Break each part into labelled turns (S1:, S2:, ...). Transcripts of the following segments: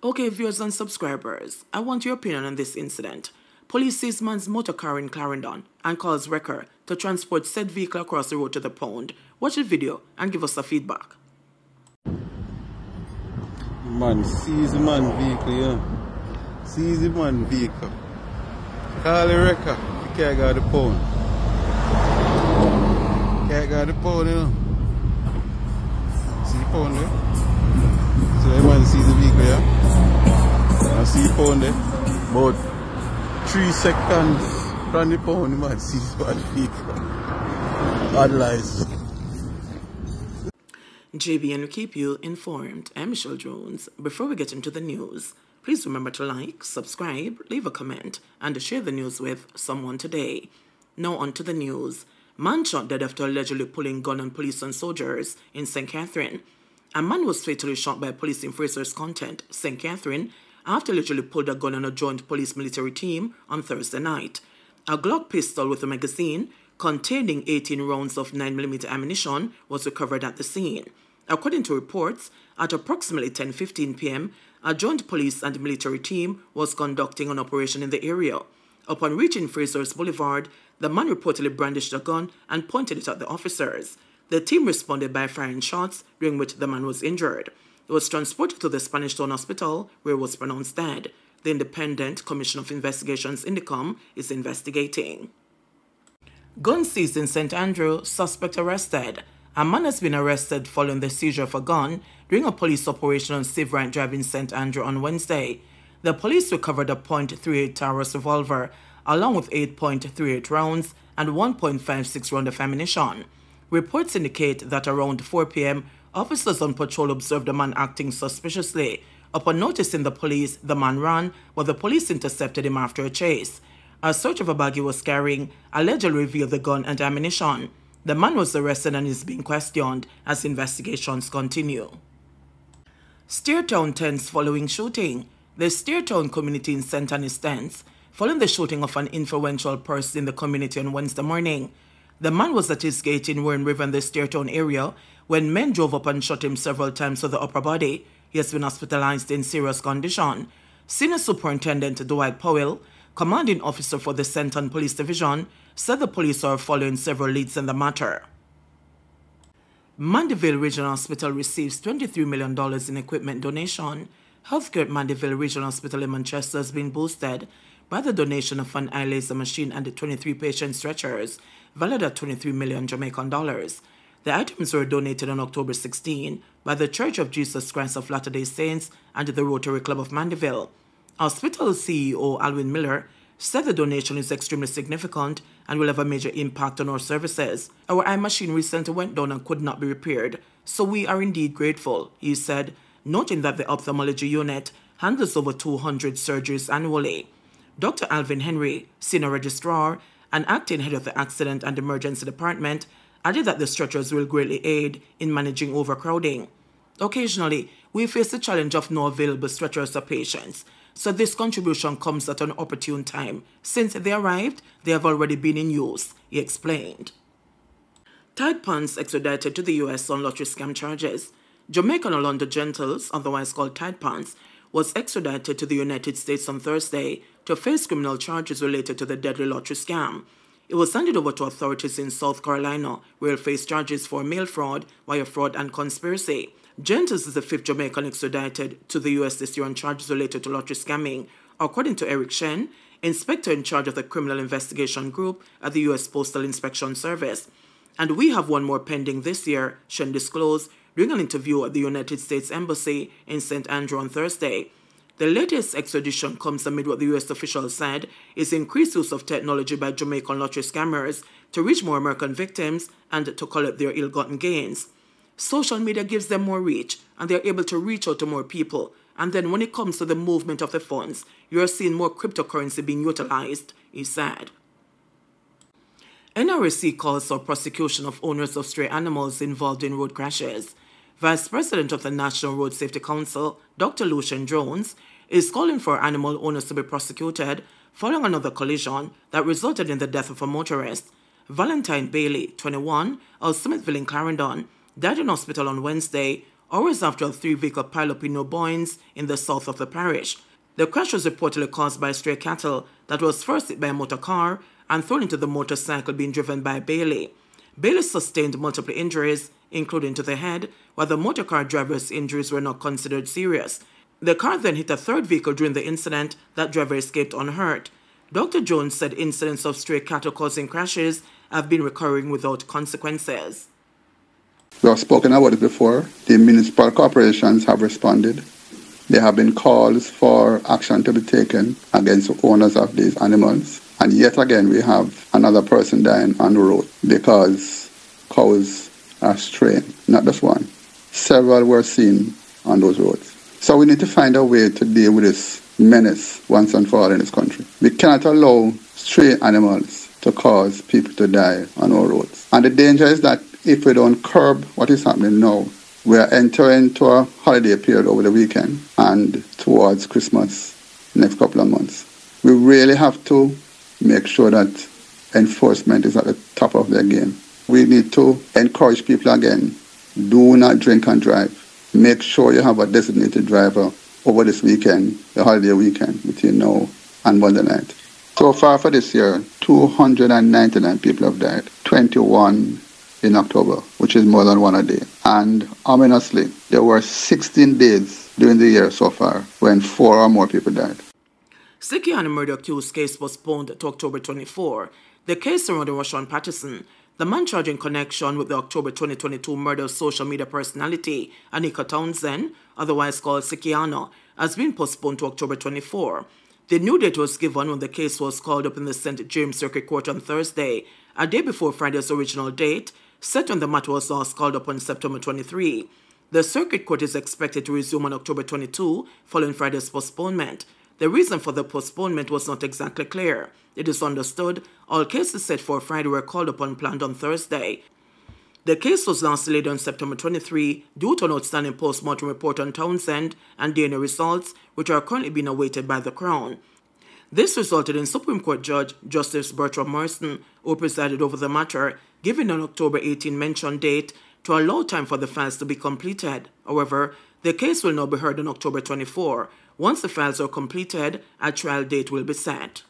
S1: Okay, viewers and subscribers, I want your opinion on this incident. Police seize man's motor car in Clarendon and calls wrecker to transport said vehicle across the road to the pond. Watch the video and give us a feedback.
S2: Man, seize the man vehicle, you know. Seize the man vehicle. Call the wrecker. You can't go to the pond. Can't go to the pond, you know. See the pond there? So the man sees the vehicle, yeah? I see the pond there. About 3 seconds from the pond, the man sees the vehicle. Bad lies.
S1: JBNN will keep you informed. I'm Michelle Jones. Before we get into the news, please remember to like, subscribe, leave a comment, and share the news with someone today. Now on to the news. Man shot dead after allegedly pulling gun on police and soldiers in St. Catherine. A man was fatally shot by police in Fraser's Content, St. Catherine, after allegedly pulled a gun on a joint police-military team on Thursday night. A Glock pistol with a magazine containing 18 rounds of 9mm ammunition was recovered at the scene. According to reports, at approximately 10:15 p.m., a joint police and military team was conducting an operation in the area. Upon reaching Fraser's Boulevard, the man reportedly brandished a gun and pointed it at the officers. The team responded by firing shots, during which the man was injured. He was transported to the Spanish Town Hospital, where he was pronounced dead. The Independent Commission of Investigations, Indicom, is investigating. Gun seized in St. Andrew, suspect arrested. A man has been arrested following the seizure of a gun during a police operation on Safe Right Drive in St. Andrew on Wednesday. The police recovered a .38 Taurus revolver, along with 8.38 rounds and 1.56 round of ammunition. Reports indicate that around 4 p.m., officers on patrol observed a man acting suspiciously. Upon noticing the police, the man ran, but the police intercepted him after a chase. A search of a bag he was carrying allegedly revealed the gun and ammunition. The man was arrested and is being questioned as investigations continue. Steertown tense following shooting. The Steertown community in St. Ann is tense following the shooting of an influential person in the community on Wednesday morning. The man was at his gate in Warren River in the Steertown area when men drove up and shot him several times to the upper body. He has been hospitalized in serious condition. Senior Superintendent Dwight Powell, commanding officer for the St. Ann Police Division, said the police are following several leads in the matter. Mandaville Regional Hospital receives $23 million in equipment donation. Healthcare at Mandaville Regional Hospital in Manchester has been boosted by the donation of an eye laser machine and the 23 patient stretchers, valued at 23 million Jamaican dollars. The items were donated on October 16 by the Church of Jesus Christ of Latter-day Saints and the Rotary Club of Mandaville. Hospital CEO Alwyn Miller said the donation is extremely significant and will have a major impact on our services. Our eye machine recently went down and could not be repaired, so we are indeed grateful, he said, noting that the ophthalmology unit handles over 200 surgeries annually. Dr. Alvin Henry, Senior Registrar and acting head of the Accident and Emergency Department, added that the stretchers will greatly aid in managing overcrowding. Occasionally, we face the challenge of no available stretchers for patients, so this contribution comes at an opportune time. Since they arrived, they have already been in use, he explained. Tide Pants extradited to the U.S. on lottery scam charges. Jamaican Orlando Gentles, otherwise called Tide Pants, was extradited to the United States on Thursday to face criminal charges related to the deadly lottery scam. It was handed over to authorities in South Carolina, where he faced charges for mail fraud, wire fraud, and conspiracy. Gentles is the 5th Jamaican extradited to the U.S. this year on charges related to lottery scamming, according to Eric Shen, inspector in charge of the Criminal Investigation Group at the U.S. Postal Inspection Service. And we have one more pending this year, Shen disclosed during an interview at the United States Embassy in St. Andrew on Thursday. The latest extradition comes amid what the U.S. official said is increased use of technology by Jamaican lottery scammers to reach more American victims and to collect their ill-gotten gains. Social media gives them more reach, and they are able to reach out to more people. And then when it comes to the movement of the funds, you are seeing more cryptocurrency being utilized, he said. NRC calls for prosecution of owners of stray animals involved in road crashes. Vice President of the National Road Safety Council, Dr. Lucian Jones, is calling for animal owners to be prosecuted following another collision that resulted in the death of a motorist. Valentine Bailey, 21, of Smithville in Clarendon, died in hospital on Wednesday hours after a 3-vehicle pileup in Newboynes in the south of the parish. The crash was reportedly caused by stray cattle that was first hit by a motor car and thrown into the motorcycle being driven by Bailey. Bailey sustained multiple injuries, including to the head, while the motor car driver's injuries were not considered serious. The car then hit a third vehicle during the incident. That driver escaped unhurt. Dr. Jones said incidents of stray cattle causing crashes have been recurring without consequences.
S3: We have spoken about it before. The municipal corporations have responded. There have been calls for action to be taken against the owners of these animals. And yet again, we have another person dying on the road because cows are straying. Not just one. Several were seen on those roads. So we need to find a way to deal with this menace once and for all in this country. We cannot allow stray animals to cause people to die on our roads. And the danger is that if we don't curb what is happening now, we are entering into a holiday period over the weekend and towards Christmas next couple of months. We really have to make sure that enforcement is at the top of their game. We need to encourage people again, do not drink and drive. Make sure you have a designated driver over this weekend, the holiday weekend, between now and Monday night. So far for this year, 299 people have died, 21 in October, which is more than one a day. And ominously, there were 16 days during the year so far when 4 or more people died.
S1: Sikiano murder accused case postponed to October 24. The case surrounding Rashawn Patterson, the man charged in connection with the October 2022 murder of social media personality Anika Townsend, otherwise called Sikiano, has been postponed to October 24. The new date was given when the case was called up in the St. James Circuit Court on Thursday, a day before Friday's original date, set when the matter was last called up on September 23. The Circuit Court is expected to resume on October 22, following Friday's postponement. The reason for the postponement was not exactly clear. It is understood all cases set for Friday were called upon planned on Thursday. The case was last delayed on September 23 due to an outstanding post-mortem report on Townsend and DNA results, which are currently being awaited by the Crown. This resulted in Supreme Court Judge Justice Bertram Morrison, who presided over the matter, giving an October 18 mentioned date to allow time for the files to be completed. However, the case will now be heard on October 24. Once the files are completed, a trial date will be set.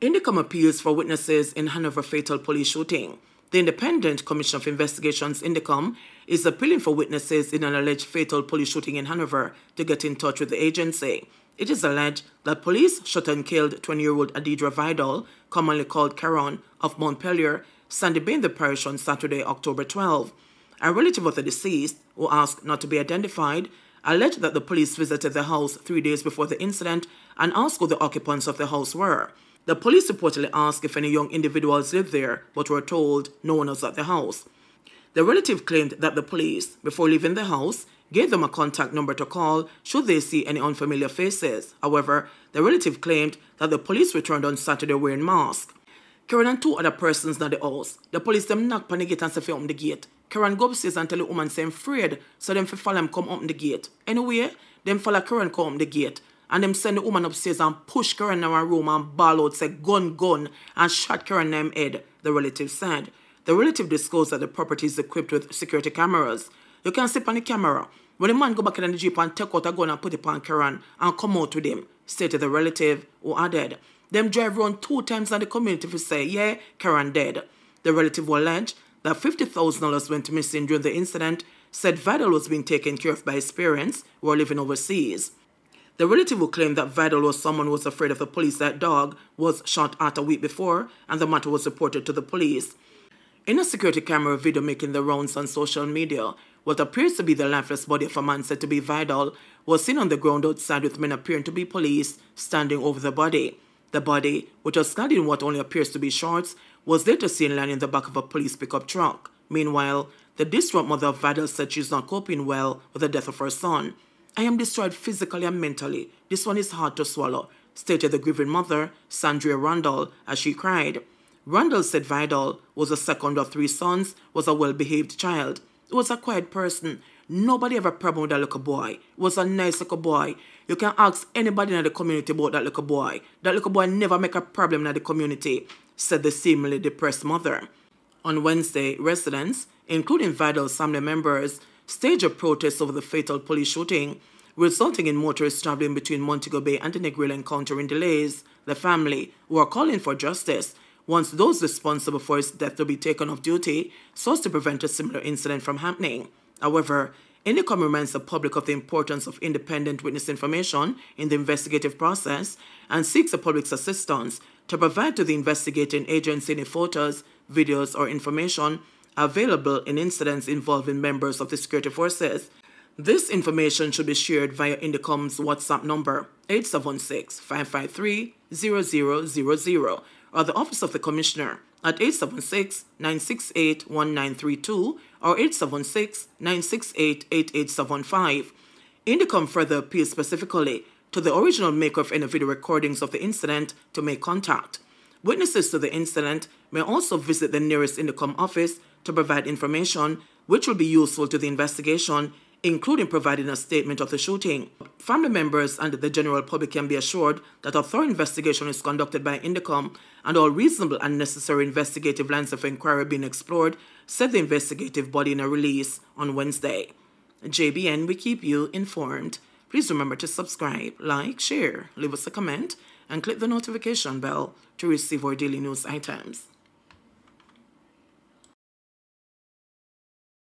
S1: Indicom appeals for witnesses in Hanover fatal police shooting. The Independent Commission of Investigations, Indicom, is appealing for witnesses in an alleged fatal police shooting in Hanover to get in touch with the agency. It is alleged that police shot and killed 20-year-old Adidra Vidal, commonly called Caron, of Montpelier, Sandy Bay in the parish on Saturday, October 12. A relative of the deceased, who asked not to be identified, alleged that the police visited the house 3 days before the incident and asked who the occupants of the house were. The police reportedly asked if any young individuals lived there, but were told no one was at the house. The relative claimed that the police, before leaving the house, gave them a contact number to call should they see any unfamiliar faces. However, the relative claimed that the police returned on Saturday wearing masks. Karen and 2 other persons in the house. The police them knock on the gate and say open the gate. Karen go upstairs and tell the woman say I'm afraid, so them follow him come open the gate. Anyway, them follow Karen come open the gate. And them send the woman upstairs and push Karen in her room and bawl out, say gun, and shot Karen in her head, the relative said. The relative disclosed that the property is equipped with security cameras. You can see on the camera. When the man go back in the jeep and take out a gun and put it on Karen and come out with him, stated the relative, who added. Them drive around 2 times in the community to say, yeah, Karen dead. The relative will allege that $50,000 went missing during the incident, said Vidal was being taken care of by his parents who are living overseas. The relative who claimed that Vidal was someone who was afraid of the police that dog was shot at a week before, and the matter was reported to the police. In a security camera video making the rounds on social media, what appears to be the lifeless body of a man said to be Vidal was seen on the ground outside with men appearing to be police standing over the body. The body, which was clad in what only appears to be shorts, was later seen lying in the back of a police pickup truck. Meanwhile, the distraught mother of Vidal said she's not coping well with the death of her son. I am destroyed physically and mentally. This one is hard to swallow, stated the grieving mother, Sandria Randall, as she cried. Randall said Vidal was the second of 3 sons, was a well-behaved child. He was a quiet person. Nobody ever problem with that little boy. He was a nice little boy. You can ask anybody in the community about that little boy. That little boy never make a problem in the community, said the seemingly depressed mother. On Wednesday, residents, including Vidal's family members, staged a protest over the fatal police shooting, resulting in motorists traveling between Montego Bay and the Negril encountering delays. The family, who are calling for justice, wants those responsible for his death to be taken off duty so as to prevent a similar incident from happening. However, Indicom reminds the public of the importance of independent witness information in the investigative process and seeks the public's assistance to provide to the investigating agency any photos, videos, or information available in incidents involving members of the security forces. This information should be shared via Indicom's WhatsApp number 876-553-0000 or the Office of the Commissioner at 876-968-1932 or 876-968-8875. Indicom further appeals specifically to the original maker of any video recordings of the incident to make contact. Witnesses to the incident may also visit the nearest Indicom office to provide information which will be useful to the investigation, including providing a statement of the shooting. Family members and the general public can be assured that a thorough investigation is conducted by Indicom and all reasonable and necessary investigative lines of inquiry being explored, said the investigative body in a release on Wednesday. JBN, we keep you informed. Please remember to subscribe, like, share, leave us a comment, and click the notification bell to receive our daily news items.